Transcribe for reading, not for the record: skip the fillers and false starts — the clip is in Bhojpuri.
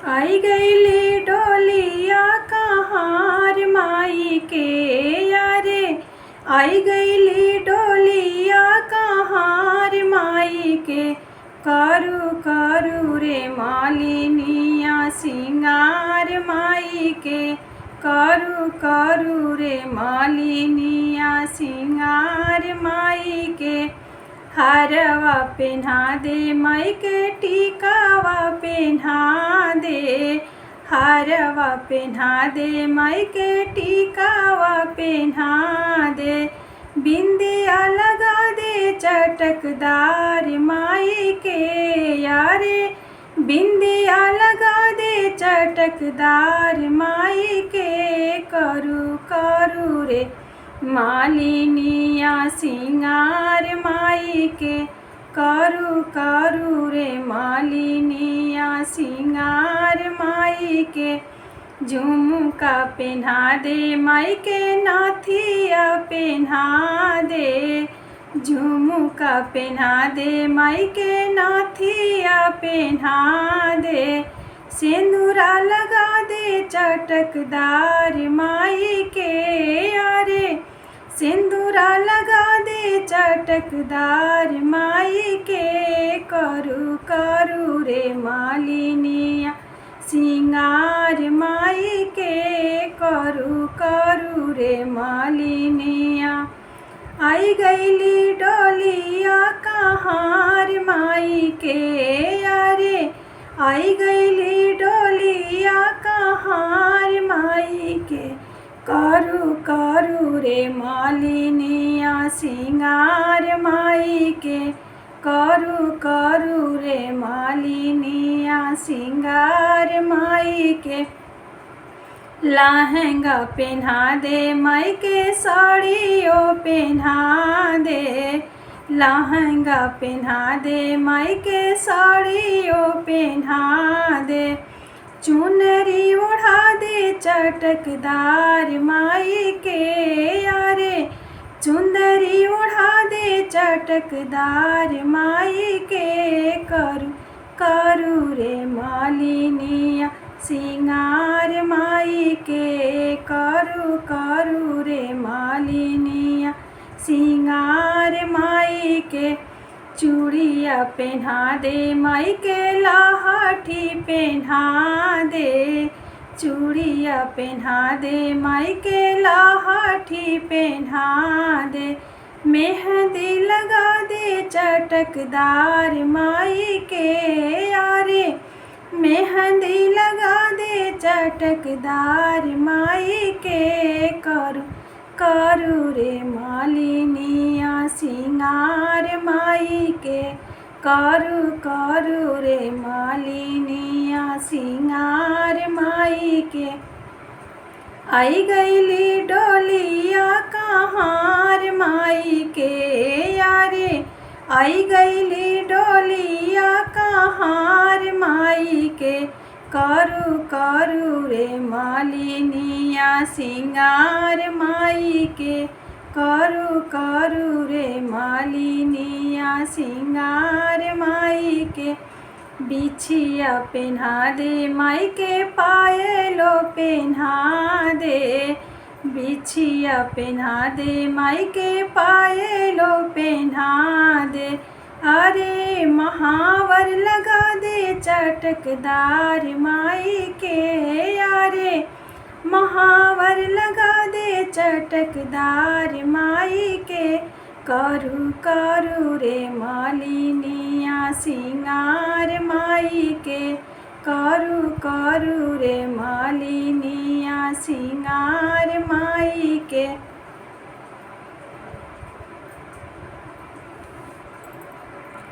आई गईली डोलिया कहार माई के यारे। आई गईली डोलिया कहार माई के। करू करू रे मालिनिया सिंगार माई के। करू करू रे मालिनिया सिंगार माई के। हारवा पेन्हा दे माई के टीकावा पेन्हा दे। हारवा पेन्हा दे माई के टीकावा पेन्हा दे। बिंदिया लगा दे चटकदार माई के यारे। बिंदिया लगा दे चटकदार माई के। करू करू रे मालिनिया सिंगार माई के। करू करू रे मालिनिया सिंगार माई के। झुमका पेन्हा दे माई के नाथिया पेन्हा दे। झुमका पेन्हा दे माई के नाथिया पेन्हा दे। सिंदूरा लगा दे चटकदार माई के यारे। सिंदूरा लगा दे चटकदार माई के। करू करू रे मालिनिया सिंगार माई के। करू करू रे मालिनिया। आई गईली डोलिया कहार माई के यारे। आई गईली डोलिया कहार माई के। करू करू रे मालिनिया सिंगार माई के। करू करू रे मालिनिया सिंगार माई के। लहंगा पेन्हा दे माई के साड़ियों पेन्हा दे। लहंगा पेन्हा दे माई के साड़ियों पेन्हा दे। चुनरी ओढ़ा दे चटकदार माई के यारे। चुनरी ओढ़ा दे चटकदार माई के। करू करू रे मालिनिया सिंगार माई के। करू करू रे मालिनिया सिंगार माई के। चूड़िया पेन्हा दे माई के लाहठी पेन्हा दे। चूड़िया पेन्हा दे माई के लाहठी पेन्हा दे। मेहंदी लगा दे चटकदार माई के यारे। मेहंदी लगा दे चटकदार माई के। करू करू रे मालिनिया सिंगार माई के। करू करू रे मालिनिया सिंगार माई के। आई गईली डोलिया कहार माई के यारे। आई गईली डोलिया कहार माई के। करू करू रे मालिनिया सिंगार माई के। करू करू रे मालिनिया सिंगार माई के। बिछिया पेन्हा दे माई के पायलो पेन्हा दे। बिछिया पेन्हा दे माई के पायलो पेन्हा दे। अरे महावर लगा दे चटकदार माई के यारे। महावर लगा दे चटकदार माई के। करू करू रे मालिनिया सिंगार माई के। करू करू रे मालिनिया सिंगार माई के।